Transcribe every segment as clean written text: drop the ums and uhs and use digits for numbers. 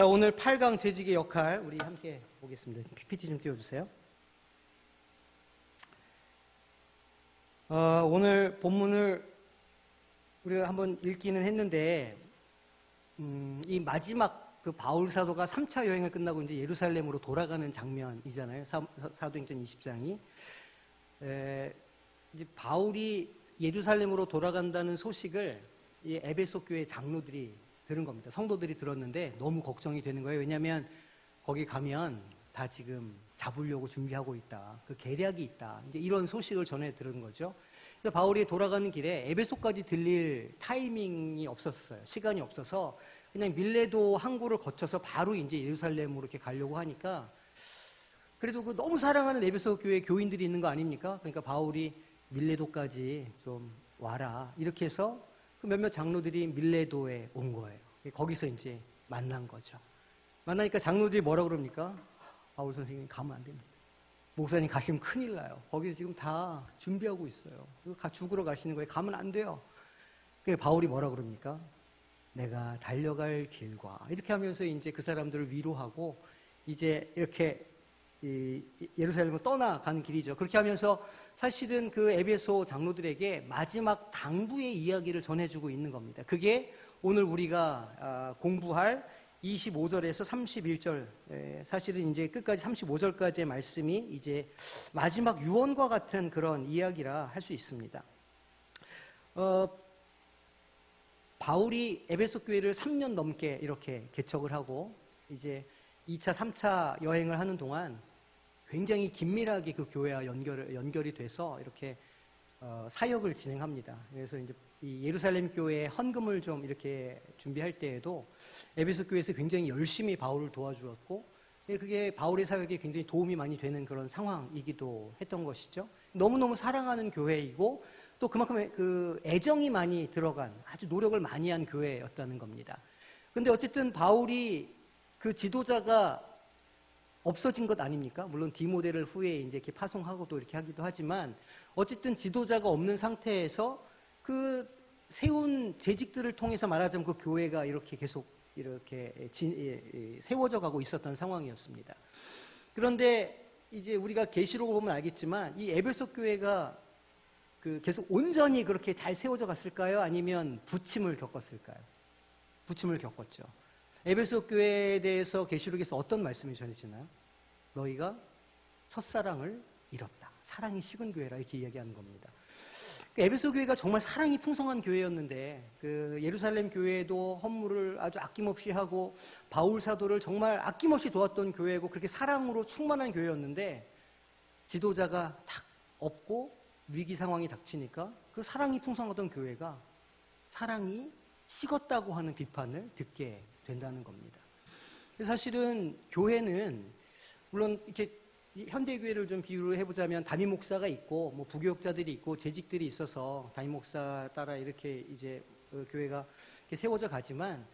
자, 오늘 8강 재직의 역할 우리 함께 보겠습니다. PPT 좀 띄워주세요. 오늘 본문을 우리가 한번 읽기는 했는데 이 마지막 그 바울 사도가 3차 여행을 끝나고 이제 예루살렘으로 돌아가는 장면이잖아요. 사도행전 20장이. 이제 바울이 예루살렘으로 돌아간다는 소식을 이 에베소 교회 장로들이 들은 겁니다. 성도들이 들었는데 너무 걱정이 되는 거예요. 왜냐하면 거기 가면 다 지금 잡으려고 준비하고 있다. 그 계략이 있다. 이제 이런 소식을 전해 들은 거죠. 그래서 바울이 돌아가는 길에 에베소까지 들릴 타이밍이 없었어요. 시간이 없어서 그냥 밀레도 항구를 거쳐서 바로 이제 예루살렘으로 이렇게 가려고 하니까 그래도 그 너무 사랑하는 에베소 교회 교인들이 있는 거 아닙니까? 그러니까 바울이 밀레도까지 좀 와라. 이렇게 해서 그 몇몇 장로들이 밀레도에 온 거예요. 거기서 이제 만난 거죠. 만나니까 장로들이 뭐라 그럽니까? 바울 선생님 가면 안 됩니다. 목사님 가시면 큰일 나요. 거기 지금 다 준비하고 있어요. 죽으러 가시는 거예요. 가면 안 돼요. 그래서 바울이 뭐라 그럽니까? 내가 달려갈 길과 이렇게 하면서 이제 그 사람들을 위로하고 이제 이렇게 예루살렘으로 떠나가는 길이죠. 그렇게 하면서 사실은 그 에베소 장로들에게 마지막 당부의 이야기를 전해주고 있는 겁니다. 그게 오늘 우리가 공부할 25절에서 31절, 사실은 이제 끝까지 35절까지의 말씀이 이제 마지막 유언과 같은 그런 이야기라 할 수 있습니다. 바울이 에베소 교회를 3년 넘게 이렇게 개척을 하고 이제 2차, 3차 여행을 하는 동안 굉장히 긴밀하게 그 교회와 연결이 돼서 이렇게 사역을 진행합니다. 그래서 이제 이 예루살렘 교회의 헌금을 좀 이렇게 준비할 때에도 에베소 교회에서 굉장히 열심히 바울을 도와주었고, 그게 바울의 사역에 굉장히 도움이 많이 되는 그런 상황이기도 했던 것이죠. 너무너무 사랑하는 교회이고, 또 그만큼 그 애정이 많이 들어간 아주 노력을 많이 한 교회였다는 겁니다. 근데 어쨌든 바울이 그 지도자가 없어진 것 아닙니까? 물론 디모데를 후에 이제 이렇게 파송하고 또 이렇게 하기도 하지만 어쨌든 지도자가 없는 상태에서 그 세운 재직들을 통해서 말하자면 그 교회가 이렇게 계속 이렇게 세워져 가고 있었던 상황이었습니다. 그런데 이제 우리가 계시록을 보면 알겠지만 이 에베소 교회가 그 계속 온전히 그렇게 잘 세워져 갔을까요? 아니면 부침을 겪었을까요? 부침을 겪었죠. 에베소 교회에 대해서 계시록에서 어떤 말씀이 전해지나요? 너희가 첫사랑을 잃었다. 사랑이 식은 교회라 이렇게 이야기하는 겁니다. 에베소 교회가 정말 사랑이 풍성한 교회였는데 그 예루살렘 교회도 헌물을 아주 아낌없이 하고 바울 사도를 정말 아낌없이 도왔던 교회고 그렇게 사랑으로 충만한 교회였는데 지도자가 딱 없고 위기 상황이 닥치니까 그 사랑이 풍성하던 교회가 사랑이 식었다고 하는 비판을 듣게 된다는 겁니다. 사실은 교회는 물론 이렇게 현대 교회를 좀 비유를 해보자면 담임 목사가 있고 뭐 부교역자들이 있고 재직들이 있어서 담임 목사 따라 이렇게 이제 교회가 이렇게 세워져 가지만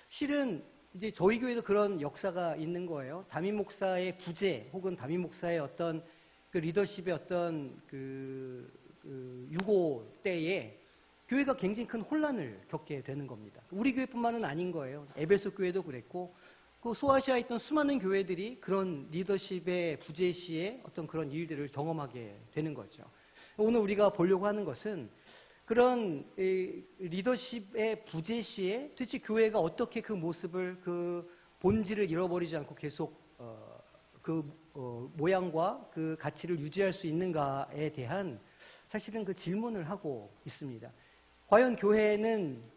실은 이제 저희 교회도 그런 역사가 있는 거예요. 담임 목사의 부재 혹은 담임 목사의 어떤 그 리더십의 어떤 그 유고 때에 교회가 굉장히 큰 혼란을 겪게 되는 겁니다. 우리 교회뿐만은 아닌 거예요. 에베소 교회도 그랬고 그 소아시아에 있던 수많은 교회들이 그런 리더십의 부재 시에 어떤 그런 일들을 경험하게 되는 거죠. 오늘 우리가 보려고 하는 것은 그런 리더십의 부재 시에 도대체 교회가 어떻게 그 모습을 그 본질을 잃어버리지 않고 계속 모양과 그 가치를 유지할 수 있는가에 대한 사실은 그 질문을 하고 있습니다. 과연 교회는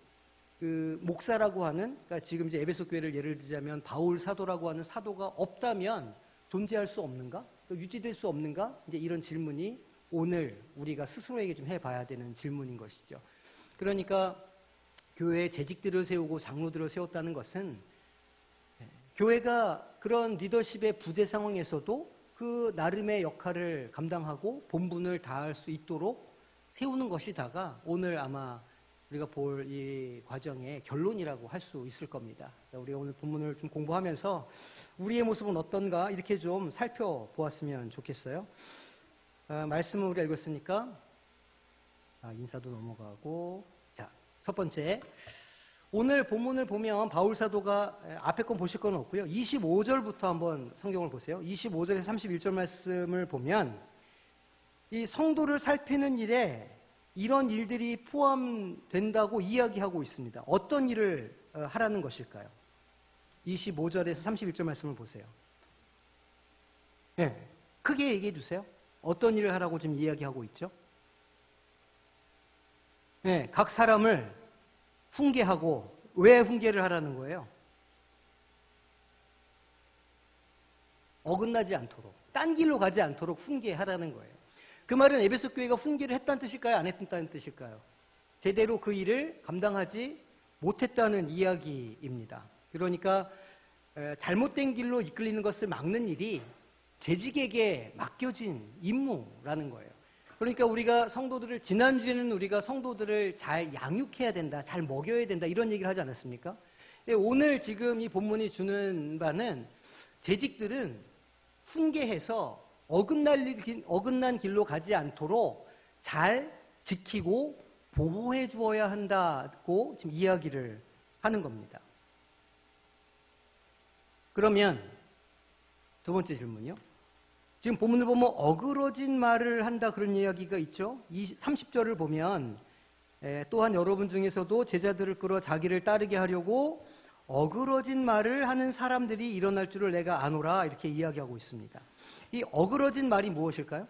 그 목사라고 하는, 그러니까 지금 이제 에베소 교회를 예를 들자면 바울 사도라고 하는 사도가 없다면 존재할 수 없는가? 유지될 수 없는가? 이제 이런 질문이 오늘 우리가 스스로에게 좀 해봐야 되는 질문인 것이죠. 그러니까 교회에 재직들을 세우고 장로들을 세웠다는 것은 교회가 그런 리더십의 부재 상황에서도 그 나름의 역할을 감당하고 본분을 다할 수 있도록 세우는 것이다가 오늘 아마 우리가 볼 이 과정의 결론이라고 할 수 있을 겁니다. 우리 오늘 본문을 좀 공부하면서 우리의 모습은 어떤가 이렇게 좀 살펴보았으면 좋겠어요. 말씀을 우리가 읽었으니까 인사도 넘어가고 자, 첫 번째 오늘 본문을 보면 바울 사도가 앞에 건 보실 건 없고요. 25절부터 한번 성경을 보세요. 25절에서 31절 말씀을 보면 이 성도를 살피는 일에 이런 일들이 포함된다고 이야기하고 있습니다. 어떤 일을 하라는 것일까요? 25절에서 31절 말씀을 보세요. 네, 크게 얘기해 주세요. 어떤 일을 하라고 지금 이야기하고 있죠? 네, 각 사람을 훈계하고, 왜 훈계를 하라는 거예요? 어긋나지 않도록, 딴 길로 가지 않도록 훈계하라는 거예요. 그 말은 에베소 교회가 훈계를 했다는 뜻일까요? 안 했다는 뜻일까요? 제대로 그 일을 감당하지 못했다는 이야기입니다. 그러니까 잘못된 길로 이끌리는 것을 막는 일이 재직에게 맡겨진 임무라는 거예요. 그러니까 우리가 성도들을, 지난주에는 우리가 성도들을 잘 양육해야 된다, 잘 먹여야 된다, 이런 얘기를 하지 않았습니까? 오늘 지금 이 본문이 주는 바는 재직들은 훈계해서 어긋난 길로 가지 않도록 잘 지키고 보호해 주어야 한다고 지금 이야기를 하는 겁니다. 그러면 두 번째 질문이요. 지금 본문을 보면 어그러진 말을 한다, 그런 이야기가 있죠. 30절을 보면 또한 여러분 중에서도 제자들을 끌어 자기를 따르게 하려고 어그러진 말을 하는 사람들이 일어날 줄을 내가 아노라, 이렇게 이야기하고 있습니다. 이 어그러진 말이 무엇일까요?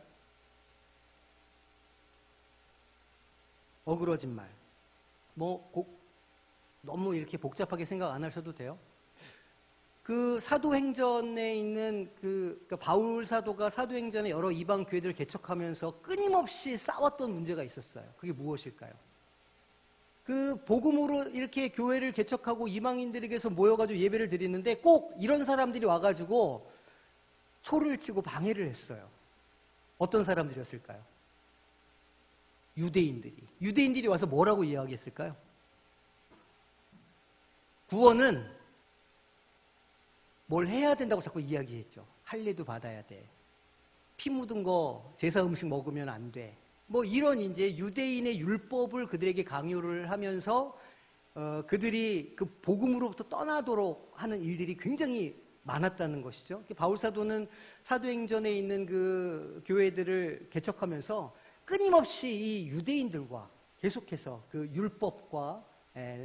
어그러진 말. 너무 이렇게 복잡하게 생각 안 하셔도 돼요. 그 사도행전에 있는 그러니까 바울 사도가 사도행전에 여러 이방 교회들을 개척하면서 끊임없이 싸웠던 문제가 있었어요. 그게 무엇일까요? 그 복음으로 이렇게 교회를 개척하고 이방인들에게서 모여가지고 예배를 드리는데 꼭 이런 사람들이 와가지고 초를 치고 방해를 했어요. 어떤 사람들이었을까요? 유대인들이 와서 뭐라고 이야기했을까요? 구원은 뭘 해야 된다고 자꾸 이야기했죠. 할례도 받아야 돼. 피 묻은 거 제사 음식 먹으면 안 돼. 이런 이제 유대인의 율법을 그들에게 강요를 하면서 그들이 그 복음으로부터 떠나도록 하는 일들이 굉장히 많았다는 것이죠. 바울 사도는 사도행전에 있는 그 교회들을 개척하면서 끊임없이 이 유대인들과 계속해서 그 율법과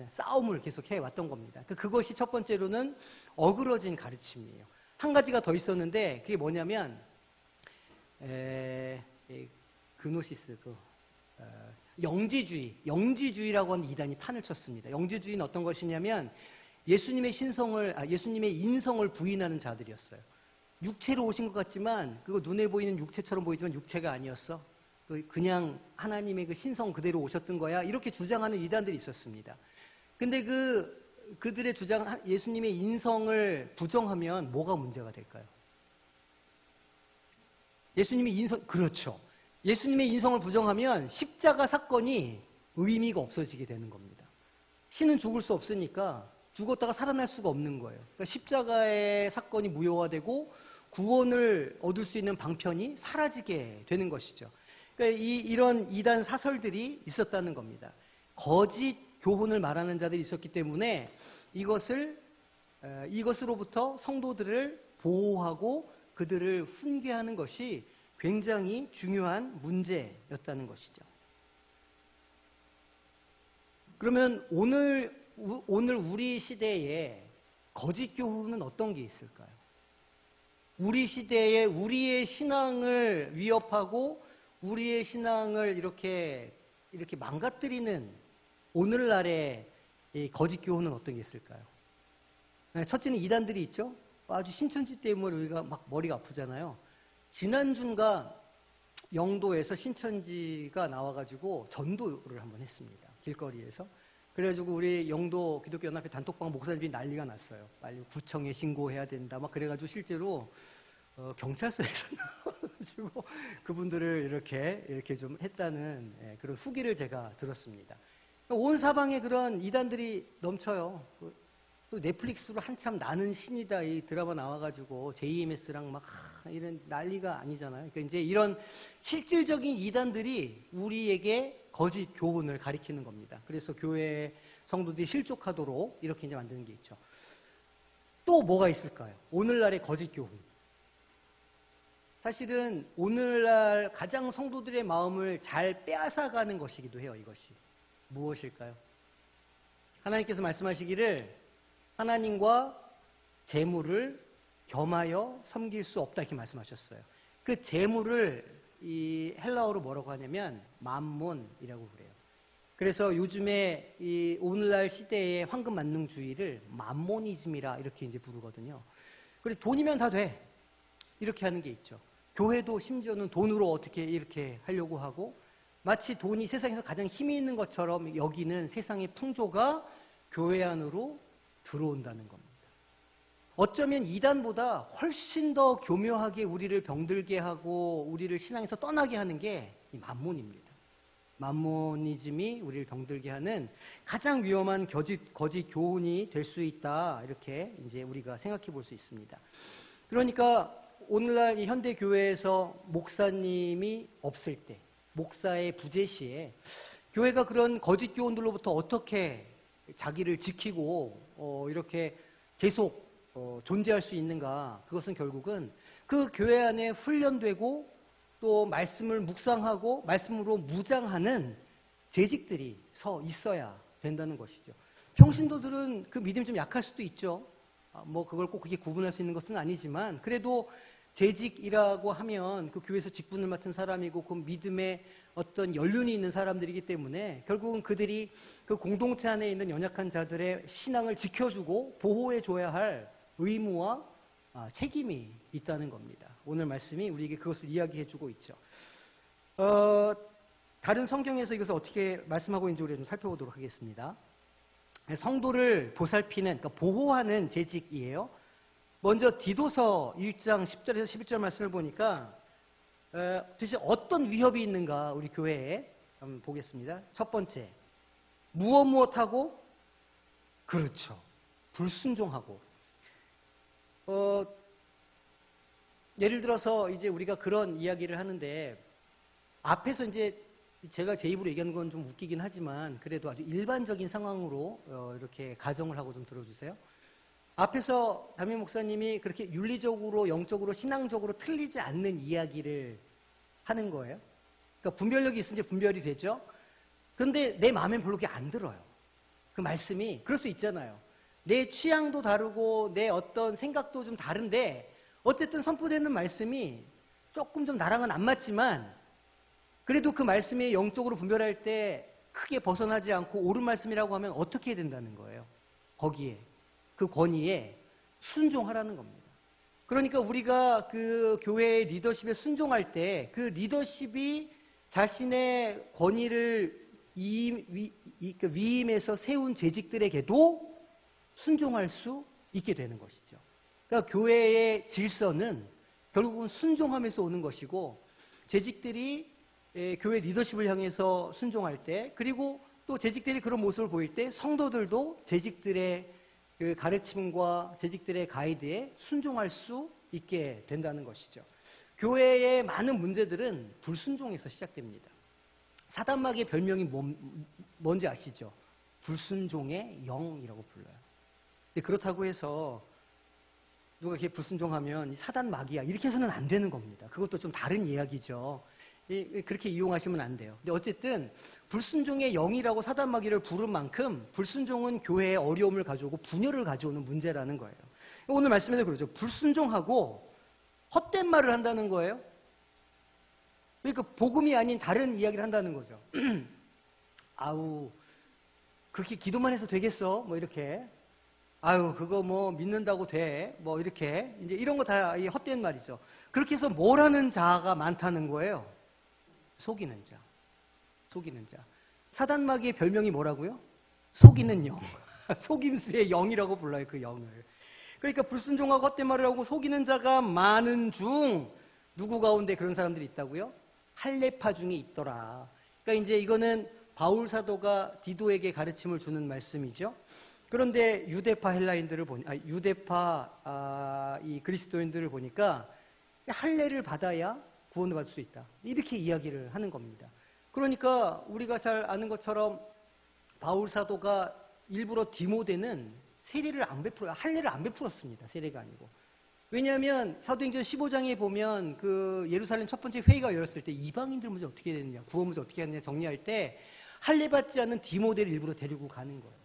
싸움을 계속 해왔던 겁니다. 그것이 첫 번째로는 어그러진 가르침이에요. 한 가지가 더 있었는데 그게 뭐냐면 그노시스, 영지주의라고 하는 이단이 판을 쳤습니다. 영지주의는 어떤 것이냐면 예수님의 인성을 부인하는 자들이었어요. 육체로 오신 것 같지만 그거 눈에 보이는 육체처럼 보이지만 육체가 아니었어. 그냥 하나님의 그 신성 그대로 오셨던 거야. 이렇게 주장하는 이단들이 있었습니다. 근데 그들의 주장, 예수님의 인성을 부정하면 뭐가 문제가 될까요? 그렇죠. 예수님의 인성을 부정하면 십자가 사건이 의미가 없어지게 되는 겁니다. 신은 죽을 수 없으니까 죽었다가 살아날 수가 없는 거예요. 그러니까 십자가의 사건이 무효화되고 구원을 얻을 수 있는 방편이 사라지게 되는 것이죠. 그러니까 이런 이단 사설들이 있었다는 겁니다. 거짓 교훈을 말하는 자들이 있었기 때문에 이것으로부터 성도들을 보호하고 그들을 훈계하는 것이 굉장히 중요한 문제였다는 것이죠. 그러면 오늘 우리 시대에 거짓 교훈은 어떤 게 있을까요? 우리 시대에 우리의 신앙을 위협하고 우리의 신앙을 이렇게 망가뜨리는 오늘날의 거짓 교훈은 어떤 게 있을까요? 첫째는 이단들이 있죠. 아주 신천지 때문에 우리가 막 머리가 아프잖아요. 지난주인가 영도에서 신천지가 나와가지고 전도를 한번 했습니다. 길거리에서. 그래가지고 우리 영도 기독교연합회 단톡방 목사님이 난리가 났어요. 빨리 구청에 신고해야 된다. 막 그래가지고 실제로 경찰서에서 나와가지고 그분들을 이렇게 좀 했다는 그런 후기를 제가 들었습니다. 온 사방에 그런 이단들이 넘쳐요. 또 넷플릭스로 한참 나는 신이다 이 드라마 나와가지고 JMS랑 막 이런 난리가 아니잖아요. 그러니까 이제 이런 실질적인 이단들이 우리에게 거짓 교훈을 가리키는 겁니다. 그래서 교회 성도들이 실족하도록 이렇게 이제 만드는 게 있죠. 또 뭐가 있을까요? 오늘날의 거짓 교훈. 사실은 오늘날 가장 성도들의 마음을 잘 빼앗아가는 것이기도 해요. 이것이 무엇일까요? 하나님께서 말씀하시기를 하나님과 재물을 겸하여 섬길 수 없다 이렇게 말씀하셨어요. 그 재물을 이 헬라어로 뭐라고 하냐면 맘몬이라고 그래요. 그래서 요즘에 이 오늘날 시대의 황금 만능주의를 맘모니즘이라 이렇게 이제 부르거든요. 그래 돈이면 다 돼. 이렇게 하는 게 있죠. 교회도 심지어는 돈으로 어떻게 이렇게 하려고 하고 마치 돈이 세상에서 가장 힘이 있는 것처럼 여기는 세상의 풍조가 교회 안으로 들어온다는 겁니다. 어쩌면 이단보다 훨씬 더 교묘하게 우리를 병들게 하고 우리를 신앙에서 떠나게 하는 게 이 맘몬입니다. 맘모니즘이 우리를 병들게 하는 가장 위험한 거짓 교훈이 될 수 있다. 이렇게 이제 우리가 생각해 볼 수 있습니다. 그러니까 오늘날 이 현대 교회에서 목사님이 없을 때, 목사의 부재 시에 교회가 그런 거짓 교훈들로부터 어떻게 자기를 지키고 이렇게 계속 존재할 수 있는가? 그것은 결국은 그 교회 안에 훈련되고 또 말씀을 묵상하고 말씀으로 무장하는 재직들이 있어야 된다는 것이죠. 평신도들은 그 믿음이 좀 약할 수도 있죠. 뭐 그걸 꼭 그렇게 구분할 수 있는 것은 아니지만 그래도 재직이라고 하면 그 교회에서 직분을 맡은 사람이고 그 믿음에 어떤 연륜이 있는 사람들이기 때문에 결국은 그들이 그 공동체 안에 있는 연약한 자들의 신앙을 지켜주고 보호해줘야 할 의무와 책임이 있다는 겁니다. 오늘 말씀이 우리에게 그것을 이야기해주고 있죠. 다른 성경에서 이것을 어떻게 말씀하고 있는지 우리가 좀 살펴보도록 하겠습니다. 성도를 보살피는, 그러니까 보호하는 재직이에요. 먼저 디도서 1장 10절에서 11절 말씀을 보니까 도대체 어떤 위협이 있는가 우리 교회에 한번 보겠습니다. 첫 번째, 무엇하고? 그렇죠. 불순종하고. 예를 들어서 이제 우리가 그런 이야기를 하는데 앞에서 이제 제가 제 입으로 얘기하는 건 좀 웃기긴 하지만 그래도 아주 일반적인 상황으로 이렇게 가정을 하고 좀 들어주세요. 앞에서 담임 목사님이 그렇게 윤리적으로, 영적으로, 신앙적으로 틀리지 않는 이야기를 하는 거예요. 그러니까 분별력이 있으면 이제 분별이 되죠. 그런데 내 마음엔 별로 그게 안 들어요. 그 말씀이 그럴 수 있잖아요. 내 취향도 다르고 내 어떤 생각도 좀 다른데 어쨌든 선포되는 말씀이 조금 좀 나랑은 안 맞지만 그래도 그 말씀이 영적으로 분별할 때 크게 벗어나지 않고 옳은 말씀이라고 하면 어떻게 해야 된다는 거예요. 거기에 그 권위에 순종하라는 겁니다. 그러니까 우리가 그 교회의 리더십에 순종할 때 그 리더십이 자신의 권위를 위임해서 세운 재직들에게도 순종할 수 있게 되는 것이죠. 그러니까 교회의 질서는 결국은 순종하면서 오는 것이고 재직들이 교회 리더십을 향해서 순종할 때 그리고 또 재직들이 그런 모습을 보일 때 성도들도 재직들의 그 가르침과 재직들의 가이드에 순종할 수 있게 된다는 것이죠. 교회의 많은 문제들은 불순종에서 시작됩니다. 사단마귀의 별명이 뭔지 아시죠? 불순종의 영이라고 불러요. 근데 그렇다고 해서 누가 이렇게 불순종하면 사단마귀야 이렇게 해서는 안 되는 겁니다. 그것도 좀 다른 이야기죠. 그렇게 이용하시면 안 돼요. 근데 어쨌든 불순종의 영이라고 사단마귀를 부른 만큼 불순종은 교회에 어려움을 가져오고 분열을 가져오는 문제라는 거예요. 오늘 말씀에도 그러죠. 불순종하고 헛된 말을 한다는 거예요. 그러니까 복음이 아닌 다른 이야기를 한다는 거죠. 아우 그렇게 기도만 해서 되겠어? 뭐 이렇게 아유 그거 뭐 믿는다고 돼? 뭐 이렇게 이제 이런 거 다 헛된 말이죠. 그렇게 해서 뭘 하는 자가 많다는 거예요. 속이는 자. 속이는 자. 사단마귀의 별명이 뭐라고요? 속이는 영. 속임수의 영이라고 불러요, 그 영을. 그러니까 불순종하고 헛된 말을 하고 속이는 자가 많은 중 누구 가운데 그런 사람들이 있다고요? 할례파 중에 있더라. 그러니까 이제 이거는 바울 사도가 디도에게 가르침을 주는 말씀이죠. 그런데 유대파 헬라인들을 유대파 이 그리스도인들을 보니까 할례를 받아야 구원을 받을 수 있다. 이렇게 이야기를 하는 겁니다. 그러니까 우리가 잘 아는 것처럼 바울 사도가 일부러 디모데는 세례를 안 베풀어요. 할례를 안 베풀었습니다. 세례가 아니고. 왜냐하면 사도행전 15장에 보면 그 예루살렘 첫 번째 회의가 열렸을 때 이방인들 문제 어떻게 되느냐, 구원 문제 어떻게 하느냐 정리할 때 할례 받지 않는 디모데를 일부러 데리고 가는 거예요.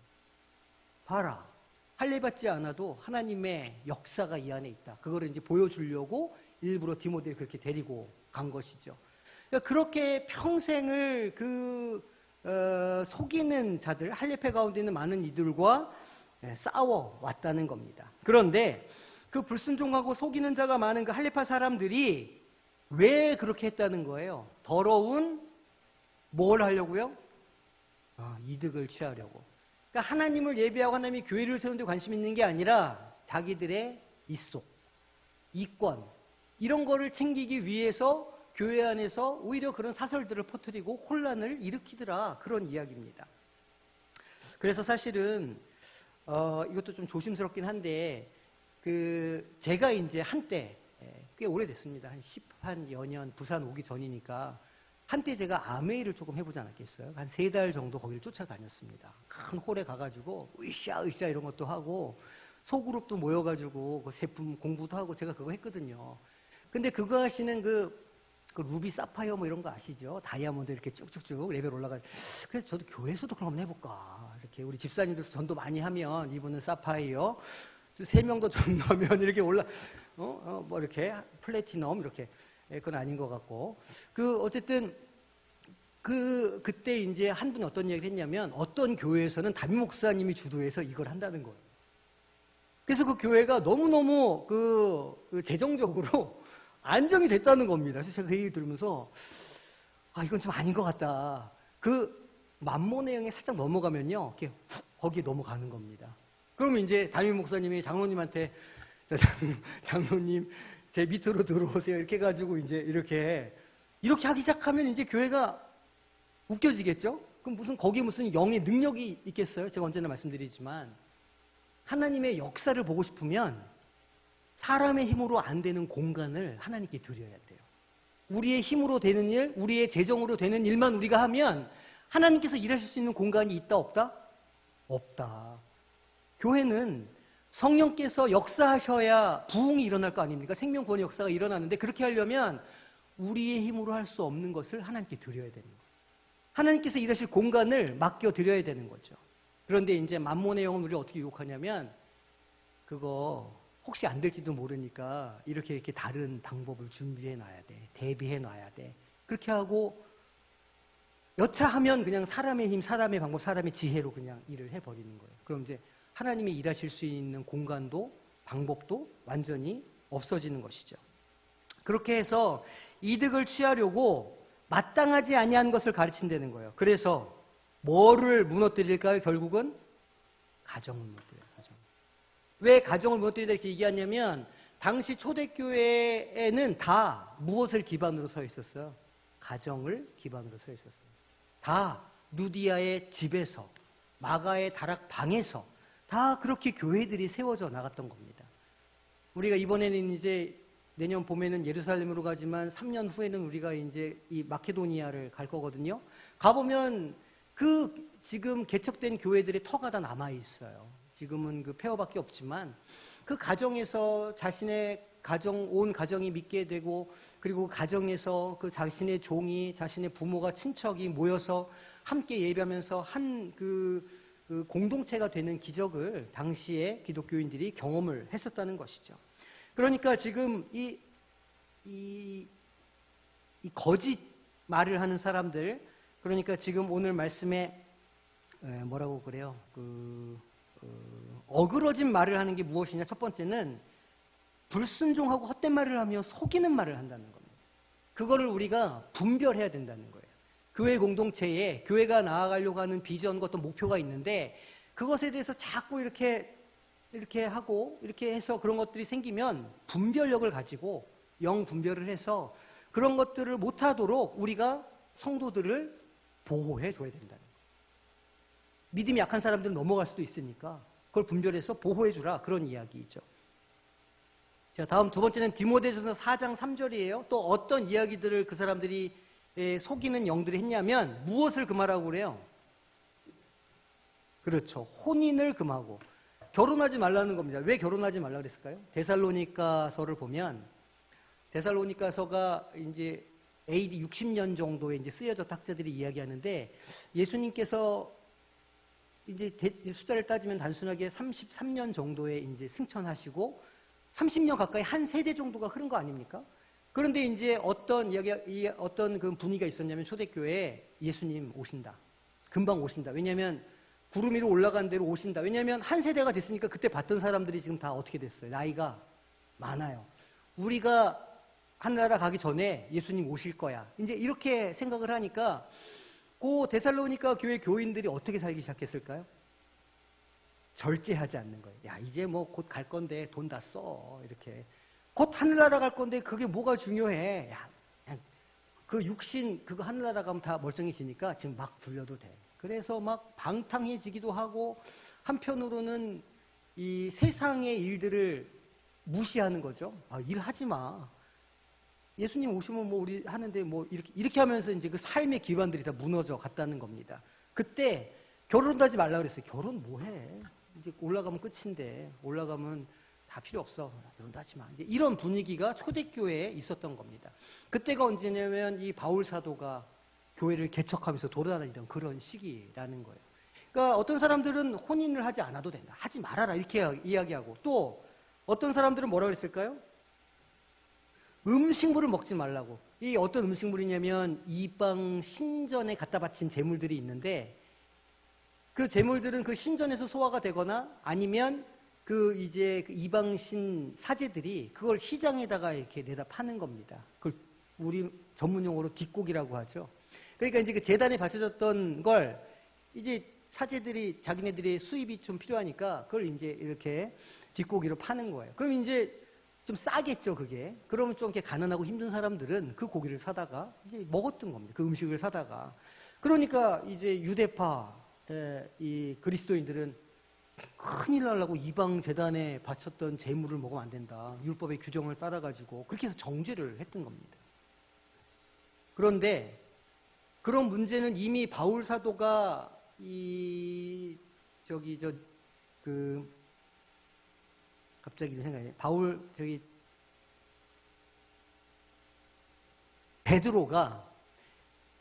봐라. 할례 받지 않아도 하나님의 역사가 이 안에 있다. 그거를 이제 보여주려고 일부러 디모데를 그렇게 데리고 간 것이죠. 그러니까 그렇게 평생을 속이는 자들, 할례패 가운데 있는 많은 이들과 싸워 왔다는 겁니다. 그런데 그 불순종하고 속이는 자가 많은 그 할례파 사람들이 왜 그렇게 했다는 거예요? 더러운 뭘 하려고요? 이득을 취하려고. 그러니까 하나님을 예배하고 하나님이 교회를 세우는 데 관심 있는 게 아니라 자기들의 이속, 이권 이런 거를 챙기기 위해서 교회 안에서 오히려 그런 사설들을 퍼뜨리고 혼란을 일으키더라, 그런 이야기입니다. 그래서 사실은 이것도 좀 조심스럽긴 한데 제가 이제 한때 꽤 오래됐습니다. 한 10여 년 부산 오기 전이니까 한때 제가 아메이를 조금 해보지 않았겠어요? 한 3달 정도 거기를 쫓아다녔습니다. 큰 홀에 가가지고 으쌰 이런 것도 하고 소그룹도 모여가지고 그 제품 공부도 하고 제가 그거 했거든요. 근데 그거 하시는 그 루비 사파이어 뭐 이런 거 아시죠? 다이아몬드 이렇게 쭉쭉쭉 레벨 올라가. 그래서 저도 교회에서도 그럼 한번 해볼까. 이렇게 우리 집사님들 전도 많이 하면 이분은 사파이어, 3명 더 전 넣으면 이렇게 뭐 이렇게 플래티넘 이렇게. 그건 아닌 것 같고. 어쨌든 그때 이제 한 분이 어떤 얘기를 했냐면 어떤 교회에서는 담임 목사님이 주도해서 이걸 한다는 거예요. 그래서 그 교회가 너무너무 재정적으로 안정이 됐다는 겁니다. 그래서 제가 그 얘기 들으면서 이건 좀 아닌 것 같다. 만몬의 영에 살짝 넘어가면요, 이렇게 훅 거기에 넘어가는 겁니다. 그러면 이제 담임 목사님이 장로님한테 장로님 제 밑으로 들어오세요 이렇게 해가지고 이제 이렇게 하기 시작하면 이제 교회가 웃겨지겠죠? 그럼 거기에 무슨 영의 능력이 있겠어요? 제가 언제나 말씀드리지만 하나님의 역사를 보고 싶으면 사람의 힘으로 안 되는 공간을 하나님께 드려야 돼요. 우리의 힘으로 되는 일, 우리의 재정으로 되는 일만 우리가 하면 하나님께서 일하실 수 있는 공간이 있다 없다? 없다. 교회는 성령께서 역사하셔야 부흥이 일어날 거 아닙니까? 생명구원의 역사가 일어나는데 그렇게 하려면 우리의 힘으로 할 수 없는 것을 하나님께 드려야 되는 거예요. 하나님께서 일하실 공간을 맡겨드려야 되는 거죠. 그런데 이제 만몬의 영은 우리를 어떻게 유혹하냐면 그거 혹시 안 될지도 모르니까 이렇게 다른 방법을 준비해 놔야 돼. 대비해 놔야 돼. 그렇게 하고 여차하면 그냥 사람의 힘, 사람의 방법, 사람의 지혜로 그냥 일을 해버리는 거예요. 그럼 이제 하나님이 일하실 수 있는 공간도 방법도 완전히 없어지는 것이죠. 그렇게 해서 이득을 취하려고 마땅하지 아니한 것을 가르친다는 거예요. 그래서 뭐를 무너뜨릴까요? 결국은 가정을 무너뜨려요. 왜 가정을 무너뜨리다 이렇게 얘기하냐면 당시 초대교회에는 다 무엇을 기반으로 서 있었어요? 가정을 기반으로 서 있었어요. 다 누디아의 집에서, 마가의 다락방에서 다 그렇게 교회들이 세워져 나갔던 겁니다. 우리가 이번에는 이제 내년 봄에는 예루살렘으로 가지만 3년 후에는 우리가 이제 이 마케도니아를 갈 거거든요. 가보면 지금 개척된 교회들의 터가 다 남아 있어요. 지금은 폐허밖에 없지만 그 가정에서 자신의 온 가정이 믿게 되고 그리고 가정에서 자신의 종이, 자신의 부모가, 친척이 모여서 함께 예배하면서 한 공동체가 되는 기적을 당시에 기독교인들이 경험을 했었다는 것이죠. 그러니까 지금 이 거짓 말을 하는 사람들, 그러니까 지금 오늘 말씀에 뭐라고 그래요? 어그러진 말을 하는 게 무엇이냐? 첫 번째는 불순종하고 헛된 말을 하며 속이는 말을 한다는 겁니다. 그거를 우리가 분별해야 된다는 거예요. 교회 공동체에 교회가 나아가려고 하는 비전과 어떤 목표가 있는데 그것에 대해서 자꾸 이렇게 하고 이렇게 해서 그런 것들이 생기면 분별력을 가지고 분별을 해서 그런 것들을 못하도록 우리가 성도들을 보호해 줘야 된다는 거예요. 믿음이 약한 사람들은 넘어갈 수도 있으니까 그걸 분별해서 보호해 주라, 그런 이야기이죠. 자, 다음 두 번째는 디모데전서 4장 3절이에요. 또 어떤 이야기들을 그 사람들이 속이는 영들이 했냐면 무엇을 말하고 그래요? 그렇죠. 혼인을 금하고 결혼하지 말라는 겁니다. 왜 결혼하지 말라 그랬을까요? 데살로니가서를 보면 데살로니가서가 이제 AD 60년 정도에 이제 쓰여졌다 학자들이 이야기하는데 예수님께서 이제 숫자를 따지면 단순하게 33년 정도에 이제 승천하시고 30년 가까이 한 세대 정도가 흐른 거 아닙니까? 그런데 이제 어떤 그 분위기가 있었냐면 초대교회에 예수님 오신다. 금방 오신다. 왜냐하면 구름 위로 올라간 대로 오신다. 왜냐하면 한 세대가 됐으니까 그때 봤던 사람들이 지금 다 어떻게 됐어요? 나이가 많아요. 우리가 하늘나라 가기 전에 예수님 오실 거야. 이제 이렇게 생각을 하니까 그 데살로니가 교회 교인들이 어떻게 살기 시작했을까요? 절제하지 않는 거예요. 야, 이제 뭐 곧 갈 건데 돈 다 써. 이렇게. 곧 하늘나라 갈 건데 그게 뭐가 중요해. 야, 그냥 그 육신 그거 하늘나라 가면 다 멀쩡해지니까 지금 막 불려도 돼. 그래서 막 방탕해지기도 하고 한편으로는 이 세상의 일들을 무시하는 거죠. 아, 일하지 마. 예수님 오시면 뭐 우리 하는데 뭐 이렇게 하면서 이제 그 삶의 기반들이 다 무너져 갔다는 겁니다. 그때 결혼도 하지 말라 그랬어요. 결혼 뭐 해? 이제 올라가면 끝인데 올라가면 다 필요 없어. 결혼도 하지 마. 이제 이런 분위기가 초대교회에 있었던 겁니다. 그때가 언제냐면 이 바울 사도가 교회를 개척하면서 돌아다니던 그런 시기라는 거예요. 그러니까 어떤 사람들은 혼인을 하지 않아도 된다. 하지 말아라. 이렇게 이야기하고 또 어떤 사람들은 뭐라고 그랬을까요? 음식물을 먹지 말라고. 이 어떤 음식물이냐면 이방 신전에 갖다 바친 제물들이 있는데 그 제물들은 그 신전에서 소화가 되거나 아니면 그 이제 그 이방신 사제들이 그걸 시장에다가 이렇게 내다 파는 겁니다. 그걸 우리 전문용어로 뒷고기라고 하죠. 그러니까 이제 그 제단에 바쳐졌던 걸 이제 사제들이 자기네들의 수입이 좀 필요하니까 그걸 이제 이렇게 뒷고기로 파는 거예요. 그럼 이제 좀 싸겠죠, 그게. 그러면 좀 이렇게 가난하고 힘든 사람들은 그 고기를 사다가 이제 먹었던 겁니다. 그 음식을 사다가. 그러니까 이제 유대파, 이 그리스도인들은 큰일 나려고 이방 재단에 바쳤던 재물을 먹으면 안 된다. 율법의 규정을 따라가지고 그렇게 해서 정죄를 했던 겁니다. 그런데 그런 문제는 이미 바울 사도가 갑자기 생각이 베드로가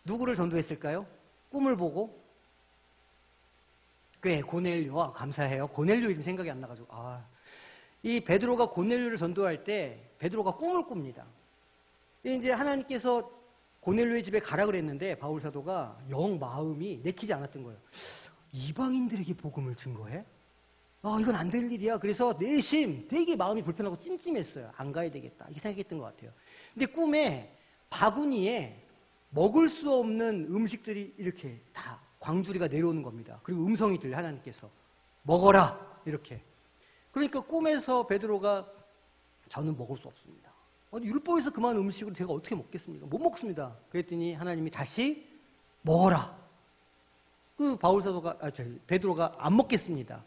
누구를 전도했을까요? 꿈을 보고 그래, 고넬료. 감사해요. 고넬료 이름 생각이 안 나가지고 이 베드로가 고넬료를 전도할 때 베드로가 꿈을 꿉니다. 이제 하나님께서 고넬료의 집에 가라 그랬는데 바울 사도가 영 마음이 내키지 않았던 거예요. 이방인들에게 복음을 증거해? 이건 안 될 일이야. 그래서 내심 되게 마음이 불편하고 찜찜했어요. 안 가야 되겠다. 이렇게 생각했던 것 같아요. 근데 꿈에 바구니에 먹을 수 없는 음식들이 이렇게 다 광주리가 내려오는 겁니다. 그리고 음성이 들려 하나님께서 먹어라 이렇게. 그러니까 꿈에서 베드로가 저는 먹을 수 없습니다. 율법에서 그만 음식을 제가 어떻게 먹겠습니까? 못 먹습니다. 그랬더니 하나님이 다시 먹어라. 그 베드로가 안 먹겠습니다.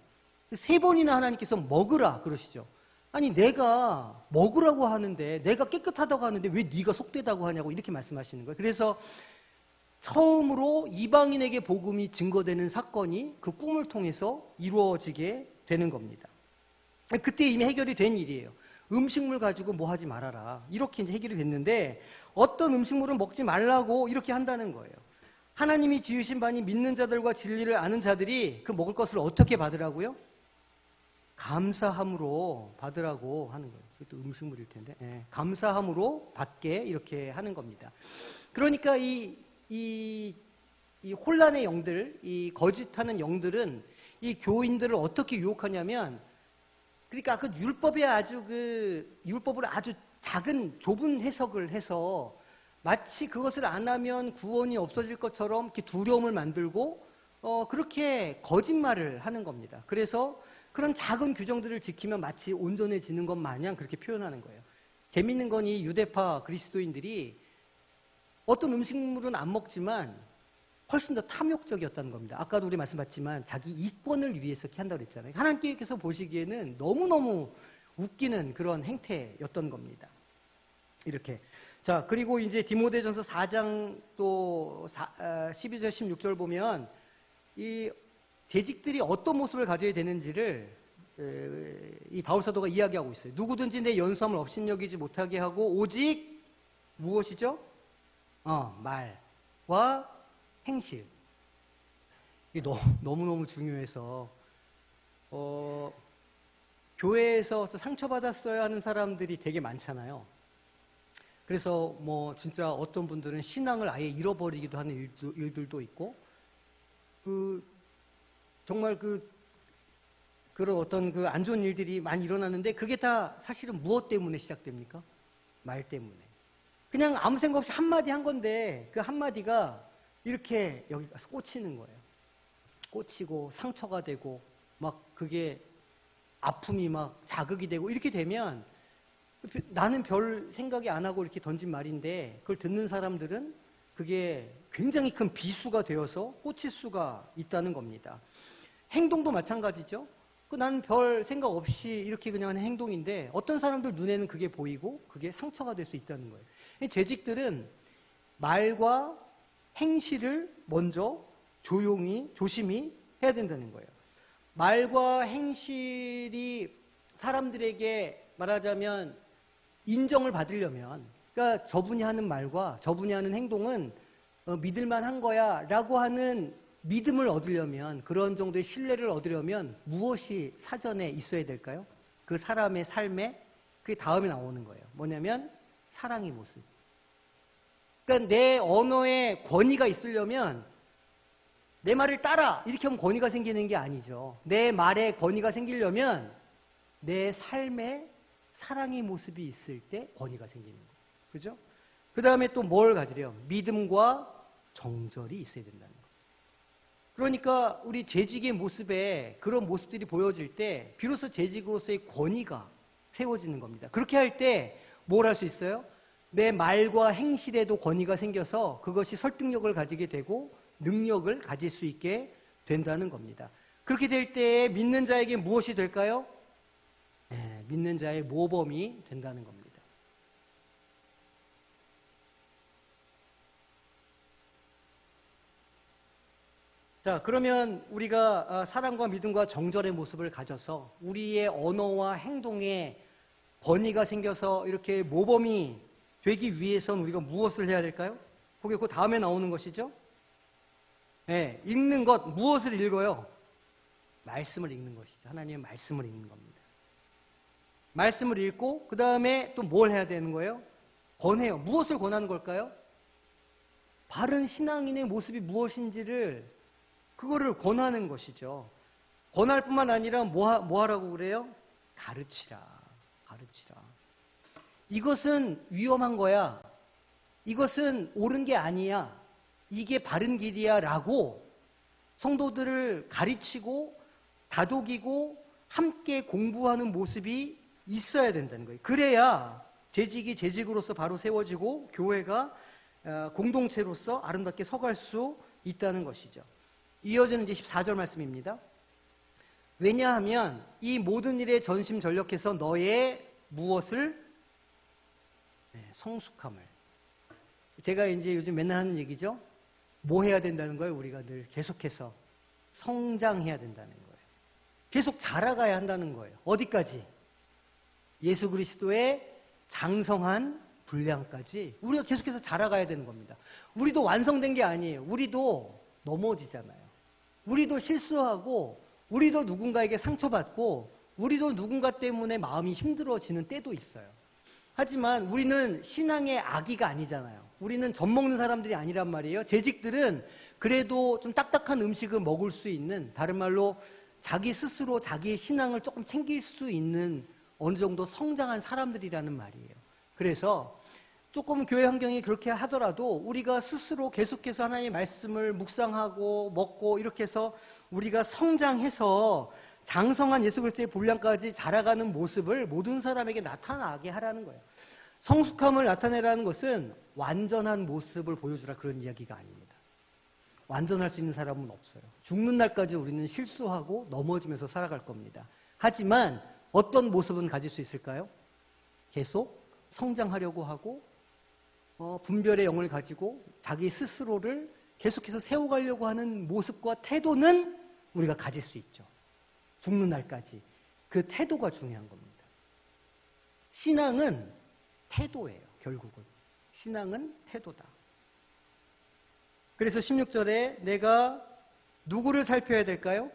3번이나 하나님께서 먹으라 그러시죠. 아니 내가 먹으라고 하는데 내가 깨끗하다고 하는데 왜 네가 속되다고 하냐고 이렇게 말씀하시는 거예요. 그래서 처음으로 이방인에게 복음이 증거되는 사건이 그 꿈을 통해서 이루어지게 되는 겁니다. 그때 이미 해결이 된 일이에요. 음식물 가지고 뭐 하지 말아라. 이렇게 이제 해결이 됐는데 어떤 음식물은 먹지 말라고 이렇게 한다는 거예요. 하나님이 지으신 바니 믿는 자들과 진리를 아는 자들이 그 먹을 것을 어떻게 받으라고요? 감사함으로 받으라고 하는 거예요. 이것도 음식물일 텐데. 감사함으로 받게 이렇게 하는 겁니다. 그러니까 이 혼란의 영들, 이 거짓하는 영들은 이 교인들을 어떻게 유혹하냐면, 그러니까 그 율법을 아주 작은 좁은 해석을 해서 마치 그것을 안 하면 구원이 없어질 것처럼 이렇게 두려움을 만들고 그렇게 거짓말을 하는 겁니다. 그래서 그런 작은 규정들을 지키면 마치 온전해지는 것 마냥 그렇게 표현하는 거예요. 재밌는 건 이 유대파 그리스도인들이 어떤 음식물은 안 먹지만 훨씬 더 탐욕적이었다는 겁니다. 아까도 우리 말씀봤지만 자기 이권을 위해서 이렇게 한다고 그랬잖아요. 하나님께서 보시기에는 너무너무 웃기는 그런 행태였던 겁니다. 이렇게. 자, 그리고 이제 디모데전서 4장 또 12절 16절 보면 이 재직들이 어떤 모습을 가져야 되는지를 이 바울 사도가 이야기하고 있어요. 누구든지 내 연수함을 업신여기지 못하게 하고 오직 무엇이죠? 말과 행실. 이게 너무너무 중요해서 교회에서 상처받았어야 하는 사람들이 되게 많잖아요. 그래서 뭐 진짜 어떤 분들은 신앙을 아예 잃어버리기도 하는 일들도 있고, 정말 그런 어떤 안 좋은 일들이 많이 일어나는데, 그게 다 사실은 무엇 때문에 시작됩니까? 말 때문에. 그냥 아무 생각 없이 한마디 한 건데, 그 한마디가 이렇게 여기 가서 꽂히는 거예요. 꽂히고 상처가 되고, 막 그게 아픔이 막 자극이 되고, 이렇게 되면 나는 별 생각이 안 하고 이렇게 던진 말인데, 그걸 듣는 사람들은 그게 굉장히 큰 비수가 되어서 꽂힐 수가 있다는 겁니다. 행동도 마찬가지죠. 나는 별 생각 없이 이렇게 그냥 하는 행동인데, 어떤 사람들 눈에는 그게 보이고 그게 상처가 될 수 있다는 거예요. 재직들은 말과 행실을 먼저 조심히 해야 된다는 거예요. 말과 행실이 사람들에게 말하자면 인정을 받으려면, 그러니까 저분이 하는 말과 저분이 하는 행동은 믿을만한 거야 라고 하는 믿음을 얻으려면, 그런 정도의 신뢰를 얻으려면 무엇이 사전에 있어야 될까요? 그 사람의 삶에 그게 다음에 나오는 거예요. 뭐냐면 사랑의 모습. 그러니까 내 언어에 권위가 있으려면 내 말을 따라 이렇게 하면 권위가 생기는 게 아니죠. 내 말에 권위가 생기려면 내 삶에 사랑의 모습이 있을 때 권위가 생기는 거예요. 그죠? 그 다음에 또 뭘 가지래요? 믿음과 정절이 있어야 된다는 거예요. 그러니까 우리 재직의 모습에 그런 모습들이 보여질 때 비로소 재직으로서의 권위가 세워지는 겁니다. 그렇게 할 때 뭘 할 수 있어요? 내 말과 행실에도 권위가 생겨서 그것이 설득력을 가지게 되고 능력을 가질 수 있게 된다는 겁니다. 그렇게 될 때 믿는 자에게 무엇이 될까요? 믿는 자의 모범이 된다는 겁니다. 자, 그러면 우리가 사랑과 믿음과 정절의 모습을 가져서 우리의 언어와 행동에 권위가 생겨서 이렇게 모범이 되기 위해서는 우리가 무엇을 해야 될까요? 그게 그 다음에 나오는 것이죠. 읽는 것, 무엇을 읽어요? 말씀을 읽는 것이죠. 하나님의 말씀을 읽는 겁니다. 말씀을 읽고 그 다음에 또 뭘 해야 되는 거예요? 권해요. 무엇을 권하는 걸까요? 바른 신앙인의 모습이 무엇인지를 그거를 권하는 것이죠. 권할 뿐만 아니라 뭐 하라고 그래요? 가르치라. 이것은 위험한 거야. 이것은 옳은 게 아니야. 이게 바른 길이야 라고 성도들을 가르치고 다독이고 함께 공부하는 모습이 있어야 된다는 거예요. 그래야 재직이 재직으로서 바로 세워지고 교회가 공동체로서 아름답게 서갈 수 있다는 것이죠. 이어지는 이제 14절 말씀입니다. 왜냐하면 이 모든 일에 전심전력해서 너의 무엇을? 성숙함을. 제가 이제 요즘 맨날 하는 얘기죠. 뭐 해야 된다는 거예요? 우리가 늘 계속해서 성장해야 된다는 거예요. 계속 자라가야 한다는 거예요. 어디까지? 예수 그리스도의 장성한 분량까지 우리가 계속해서 자라가야 되는 겁니다. 우리도 완성된 게 아니에요. 우리도 넘어지잖아요. 우리도 실수하고 우리도 누군가에게 상처받고 우리도 누군가 때문에 마음이 힘들어지는 때도 있어요. 하지만 우리는 신앙의 아기가 아니잖아요. 우리는 젖 먹는 사람들이 아니란 말이에요. 재직들은 그래도 좀 딱딱한 음식을 먹을 수 있는, 다른 말로 자기 스스로 자기의 신앙을 조금 챙길 수 있는 어느 정도 성장한 사람들이라는 말이에요. 그래서 조금 교회 환경이 그렇게 하더라도 우리가 스스로 계속해서 하나님의 말씀을 묵상하고 먹고 이렇게 해서 우리가 성장해서 장성한 예수 그리스도의 분량까지 자라가는 모습을 모든 사람에게 나타나게 하라는 거예요. 성숙함을 나타내라는 것은 완전한 모습을 보여주라 그런 이야기가 아닙니다. 완전할 수 있는 사람은 없어요. 죽는 날까지 우리는 실수하고 넘어지면서 살아갈 겁니다. 하지만 어떤 모습은 가질 수 있을까요? 계속 성장하려고 하고 분별의 영을 가지고 자기 스스로를 계속해서 세워가려고 하는 모습과 태도는 우리가 가질 수 있죠. 죽는 날까지. 그 태도가 중요한 겁니다. 신앙은 태도예요, 결국은. 신앙은 태도다. 그래서 16절에 내가 누구를 살펴야 될까요?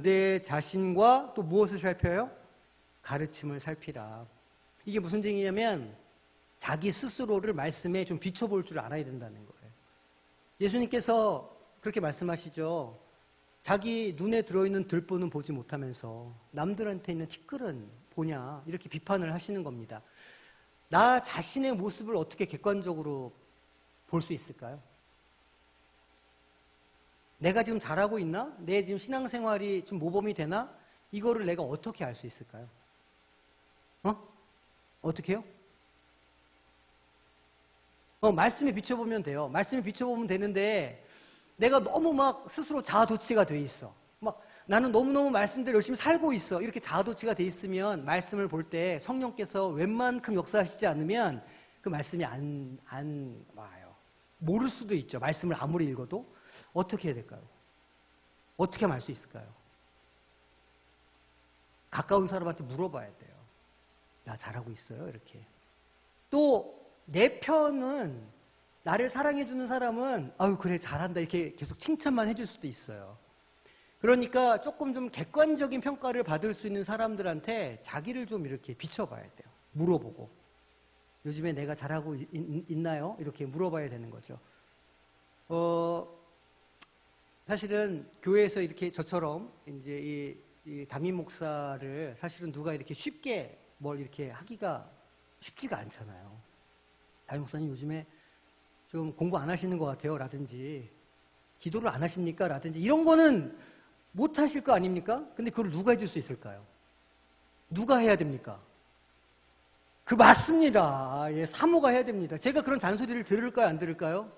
내 자신과 또 무엇을 살펴요? 가르침을 살피라. 이게 무슨 얘기냐면 자기 스스로를 말씀에 좀 비춰볼 줄 알아야 된다는 거예요. 예수님께서 그렇게 말씀하시죠. 자기 눈에 들어있는 들보는 보지 못하면서 남들한테 있는 티끌은 보냐, 이렇게 비판을 하시는 겁니다. 나 자신의 모습을 어떻게 객관적으로 볼 수 있을까요? 내가 지금 잘하고 있나? 내 지금 신앙생활이 좀 모범이 되나? 이거를 내가 어떻게 알 수 있을까요? 어떻게 해요? 말씀에 비춰보면 돼요. 말씀에 비춰보면 되는데 내가 너무 막 스스로 자아도취가 돼 있어. 막 나는 너무너무 말씀대로 열심히 살고 있어. 이렇게 자아도취가 돼 있으면 말씀을 볼 때 성령께서 웬만큼 역사하시지 않으면 그 말씀이 안 와요. 모를 수도 있죠. 말씀을 아무리 읽어도. 어떻게 해야 될까요? 어떻게 하면 알 수 있을까요? 가까운 사람한테 물어봐야 돼요. 나 잘하고 있어요? 이렇게. 또 내 편은 나를 사랑해주는 사람은 아유 그래 잘한다 이렇게 계속 칭찬만 해줄 수도 있어요. 그러니까 조금 좀 객관적인 평가를 받을 수 있는 사람들한테 자기를 좀 이렇게 비춰봐야 돼요. 물어보고. 요즘에 내가 잘하고 있나요? 이렇게 물어봐야 되는 거죠. 사실은 교회에서 이렇게 저처럼 이제 이 담임 목사를 사실은 누가 이렇게 쉽게 뭘 이렇게 하기가 쉽지가 않잖아요. 담임 목사님 요즘에 좀 공부 안 하시는 것 같아요. 라든지 기도를 안 하십니까? 라든지 이런 거는 못 하실 거 아닙니까? 근데 그걸 누가 해줄 수 있을까요? 누가 해야 됩니까? 맞습니다. 예, 사모가 해야 됩니다. 제가 그런 잔소리를 들을까요? 안 들을까요?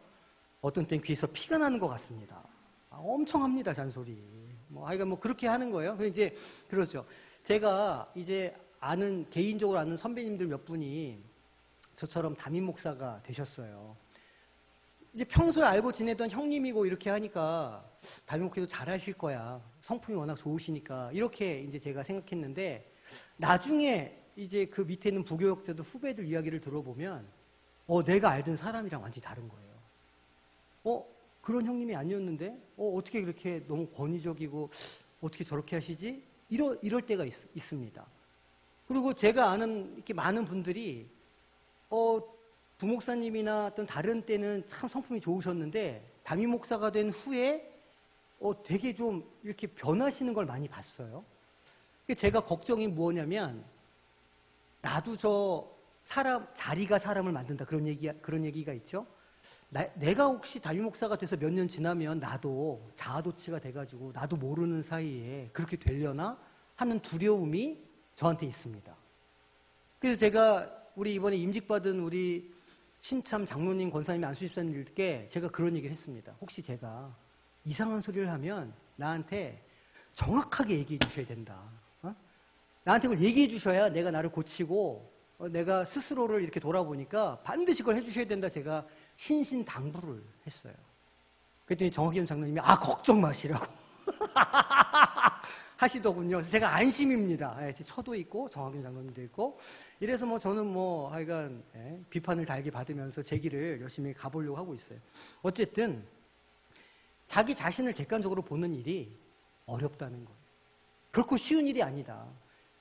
어떤 땐 귀에서 피가 나는 것 같습니다. 엄청 합니다, 잔소리. 하여간 그렇게 하는 거예요. 이제, 그렇죠. 제가 이제 개인적으로 아는 선배님들 몇 분이 저처럼 담임 목사가 되셨어요. 이제 평소에 알고 지내던 형님이고 이렇게 하니까 담임 목회도 잘하실 거야. 성품이 워낙 좋으시니까. 이렇게 이제 제가 생각했는데 나중에 이제 그 밑에 있는 부교역자들 후배들 이야기를 들어보면 내가 알던 사람이랑 완전히 다른 거예요. 그런 형님이 아니었는데 어떻게 그렇게 너무 권위적이고 어떻게 저렇게 하시지? 이럴 때가 있습니다. 그리고 제가 아는 이렇게 많은 분들이 부목사님이나 어떤 다른 때는 참 성품이 좋으셨는데 담임 목사가 된 후에 되게 좀 이렇게 변하시는 걸 많이 봤어요. 제가 걱정이 뭐냐면 나도 자리가 사람을 만든다 그런 얘기가 있죠. 내가 혹시 담임 목사가 돼서 몇 년 지나면 나도 자아도취가 돼가지고 나도 모르는 사이에 그렇게 되려나 하는 두려움이 저한테 있습니다. 그래서 제가 우리 이번에 임직받은 우리 신참 장로님, 권사님, 안수집사님들께 제가 그런 얘기를 했습니다. 혹시 제가 이상한 소리를 하면 나한테 정확하게 얘기해 주셔야 된다. 나한테 그걸 얘기해 주셔야 내가 나를 고치고 내가 스스로를 이렇게 돌아보니까 반드시 그걸 해주셔야 된다. 제가 신신당부를 했어요. 그랬더니 정학현 장로님이 걱정 마시라고 하시더군요. 그래서 제가 안심입니다. 저도 있고 정학현 장로님도 있고 이래서 저는 하여간 비판을 달게 받으면서 제 길을 열심히 가보려고 하고 있어요. 어쨌든 자기 자신을 객관적으로 보는 일이 어렵다는 거예요. 결코 쉬운 일이 아니다.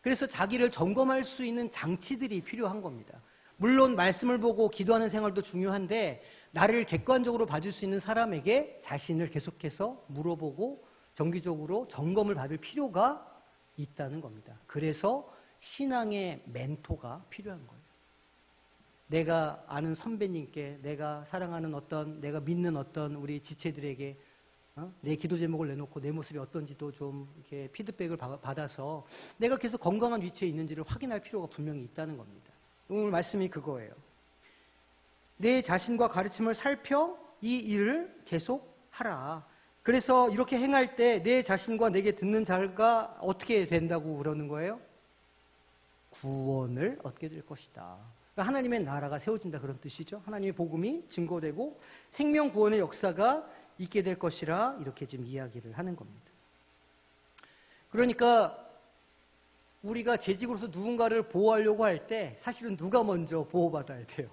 그래서 자기를 점검할 수 있는 장치들이 필요한 겁니다. 물론 말씀을 보고 기도하는 생활도 중요한데 나를 객관적으로 봐줄 수 있는 사람에게 자신을 계속해서 물어보고 정기적으로 점검을 받을 필요가 있다는 겁니다. 그래서 신앙의 멘토가 필요한 거예요. 내가 아는 선배님께, 내가 사랑하는 내가 믿는 우리 지체들에게 내 기도 제목을 내놓고 내 모습이 어떤지도 좀 이렇게 피드백을 받아서 내가 계속 건강한 위치에 있는지를 확인할 필요가 분명히 있다는 겁니다. 오늘 말씀이 그거예요. 내 자신과 가르침을 살펴 이 일을 계속 하라. 그래서 이렇게 행할 때 내 자신과 내게 듣는 자가 어떻게 된다고 그러는 거예요? 구원을 얻게 될 것이다. 그러니까 하나님의 나라가 세워진다 그런 뜻이죠. 하나님의 복음이 증거되고 생명 구원의 역사가 있게 될 것이라 이렇게 지금 이야기를 하는 겁니다. 그러니까 우리가 재직으로서 누군가를 보호하려고 할 때 사실은 누가 먼저 보호받아야 돼요?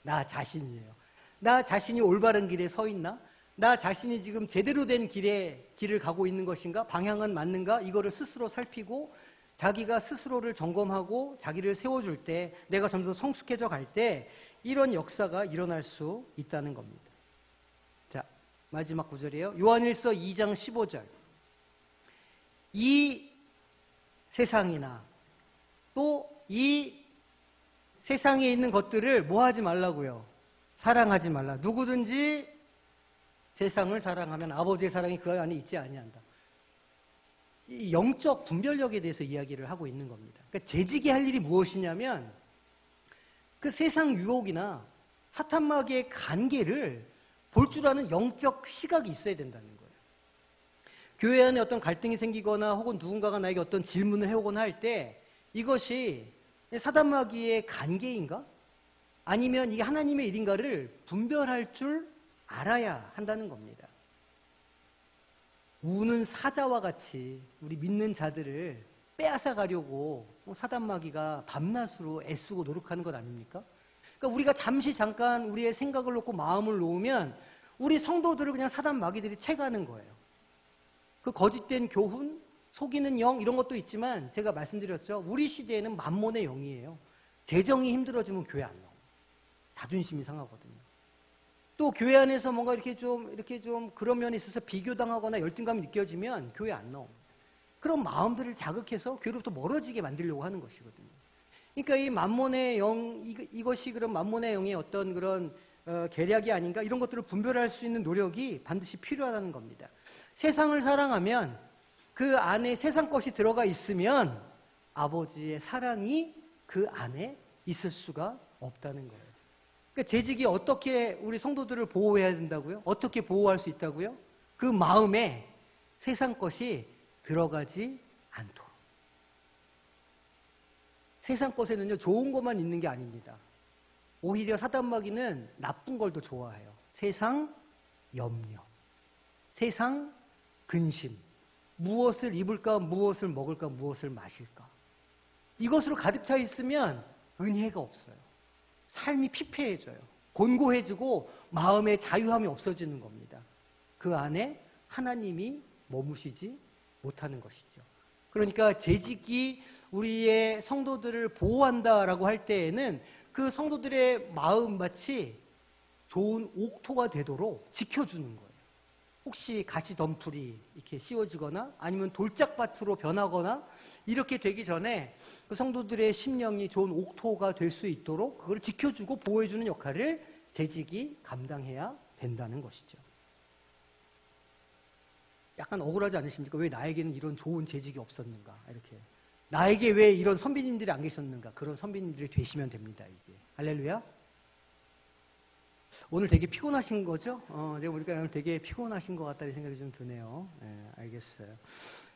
나 자신이에요. 나 자신이 올바른 길에 서 있나? 나 자신이 지금 제대로 된 길을 가고 있는 것인가? 방향은 맞는가? 이거를 스스로 살피고 자기가 스스로를 점검하고 자기를 세워줄 때, 내가 점점 성숙해져 갈 때 이런 역사가 일어날 수 있다는 겁니다. 자, 마지막 구절이에요. 요한일서 2장 15절. 이 세상이나 또 이 세상에 있는 것들을 뭐 하지 말라고요? 사랑하지 말라. 누구든지 세상을 사랑하면 아버지의 사랑이 그 안에 있지 아니한다. 이 영적 분별력에 대해서 이야기를 하고 있는 겁니다. 그러니까 재직이 할 일이 무엇이냐면 그 세상 유혹이나 사탄마귀의 관계를 볼 줄 아는 영적 시각이 있어야 된다는 거예요. 교회 안에 어떤 갈등이 생기거나 혹은 누군가가 나에게 어떤 질문을 해오거나 할 때 이것이 사탄마귀의 관계인가? 아니면 이게 하나님의 일인가를 분별할 줄 알아야 한다는 겁니다. 우는 사자와 같이 우리 믿는 자들을 빼앗아 가려고 사단마귀가 밤낮으로 애쓰고 노력하는 것 아닙니까? 그러니까 우리가 잠깐 우리의 생각을 놓고 마음을 놓으면 우리 성도들을 그냥 사단마귀들이 채가는 거예요. 그 거짓된 교훈, 속이는 영 이런 것도 있지만 제가 말씀드렸죠. 우리 시대에는 만몬의 영이에요. 재정이 힘들어지면 교회 안 나옵니다. 자존심이 상하거든요. 또 교회 안에서 뭔가 이렇게 좀 그런 면에 있어서 비교당하거나 열등감이 느껴지면 교회 안 나옵니다. 그런 마음들을 자극해서 교회로부터 멀어지게 만들려고 하는 것이거든요. 그러니까 이 만몬의 영, 이것이 그런 만몬의 영의 어떤 그런 계략이 아닌가 이런 것들을 분별할 수 있는 노력이 반드시 필요하다는 겁니다. 세상을 사랑하면 그 안에 세상 것이 들어가 있으면 아버지의 사랑이 그 안에 있을 수가 없다는 거예요. 그러니까 재직이 어떻게 우리 성도들을 보호해야 된다고요? 어떻게 보호할 수 있다고요? 그 마음에 세상 것이 들어가지 않도록. 세상 것에는요, 좋은 것만 있는 게 아닙니다. 오히려 사단마귀는 나쁜 걸 더 좋아해요. 세상 염려, 세상 근심, 무엇을 입을까, 무엇을 먹을까, 무엇을 마실까. 이것으로 가득 차 있으면 은혜가 없어요. 삶이 피폐해져요. 곤고해지고 마음의 자유함이 없어지는 겁니다. 그 안에 하나님이 머무시지 못하는 것이죠. 그러니까 재직이 우리의 성도들을 보호한다라고 할 때에는 그 성도들의 마음밭이 좋은 옥토가 되도록 지켜주는 거예요. 혹시 가시 덤불이 이렇게 씌워지거나 아니면 돌짝밭으로 변하거나 이렇게 되기 전에 그 성도들의 심령이 좋은 옥토가 될 수 있도록 그걸 지켜주고 보호해주는 역할을 재직이 감당해야 된다는 것이죠. 약간 억울하지 않으십니까? 왜 나에게는 이런 좋은 재직이 없었는가? 이렇게. 나에게 왜 이런 선배님들이 안 계셨는가? 그런 선배님들이 되시면 됩니다, 이제. 할렐루야? 오늘 되게 피곤하신 거죠? 제가 보니까 오늘 되게 피곤하신 것 같다는 생각이 좀 드네요. 알겠어요.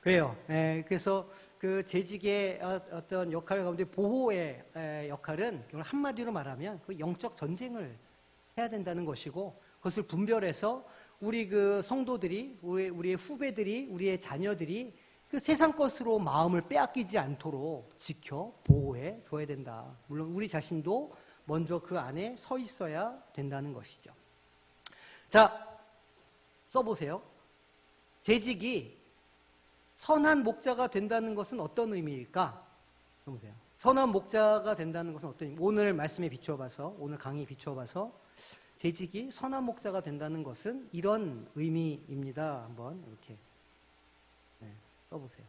그래요. 그래서 그 재직의 어떤 역할 가운데 보호의 역할은 한마디로 말하면 그 영적 전쟁을 해야 된다는 것이고 그것을 분별해서 우리 그 성도들이, 우리의 후배들이, 우리의 자녀들이 그 세상 것으로 마음을 빼앗기지 않도록 지켜 보호해 줘야 된다. 물론 우리 자신도 먼저 그 안에 서 있어야 된다는 것이죠. 자, 써보세요. 재직이 선한 목자가 된다는 것은 어떤 의미일까? 써보세요. 선한 목자가 된다는 것은 어떤 의미? 오늘 말씀에 비추어봐서, 오늘 강의에 비추어봐서 재직이 선한 목자가 된다는 것은 이런 의미입니다. 한번 이렇게 써보세요.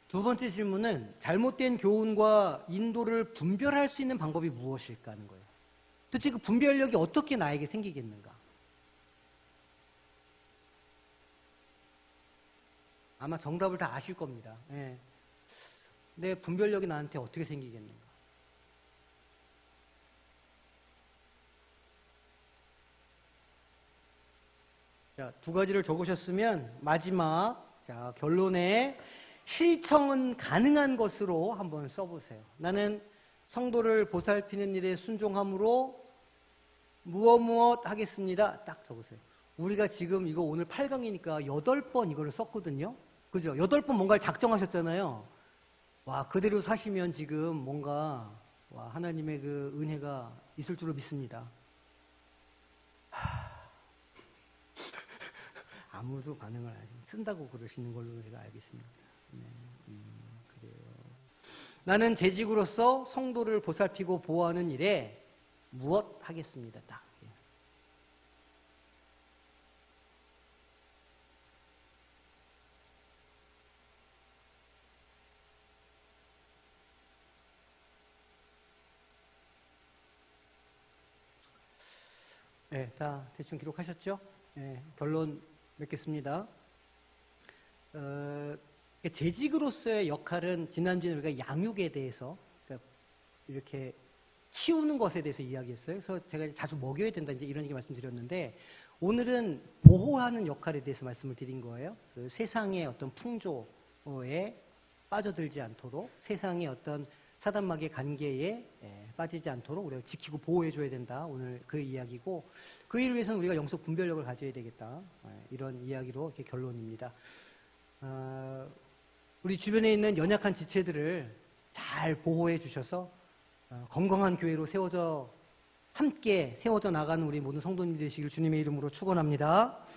두 번째 질문은 잘못된 교훈과 인도를 분별할 수 있는 방법이 무엇일까 하는 거예요. 도대체 그 분별력이 어떻게 나에게 생기겠는가? 아마 정답을 다 아실 겁니다. 내 분별력이 나한테 어떻게 생기겠는가? 자, 두 가지를 적으셨으면 마지막 결론에 실청은 가능한 것으로 한번 써보세요. 나는 성도를 보살피는 일에 순종함으로 무엇 하겠습니다. 딱 적으세요. 우리가 지금 이거 오늘 8강이니까 8번 이거를 썼거든요. 그죠? 8번 뭔가를 작정하셨잖아요. 와, 그대로 사시면 지금 뭔가 하나님의 그 은혜가 있을 줄로 믿습니다. 아무도 반응을 안 쓴다고 그러시는 걸로 제가 알겠습니다. 네, 그래요. 나는 재직으로서 성도를 보살피고 보호하는 일에 무엇 하겠습니다. 딱. 네, 다 대충 기록하셨죠? 네, 결론 맺겠습니다. 재직으로서의 역할은 지난주에 우리가 양육에 대해서 그러니까 이렇게 키우는 것에 대해서 이야기했어요. 그래서 제가 자주 먹여야 된다 이제 이런 얘기 말씀드렸는데 오늘은 보호하는 역할에 대해서 말씀을 드린 거예요. 그 세상의 어떤 풍조에 빠져들지 않도록 세상의 어떤 사단마귀의 관계에 빠지지 않도록 우리가 지키고 보호해줘야 된다. 오늘 그 이야기고 그 일을 위해서는 우리가 영적 분별력을 가져야 되겠다. 이런 이야기로 이렇게 결론입니다. 우리 주변에 있는 연약한 지체들을 잘 보호해 주셔서 건강한 교회로 함께 세워져 나가는 우리 모든 성도님들 되시길 주님의 이름으로 축원합니다.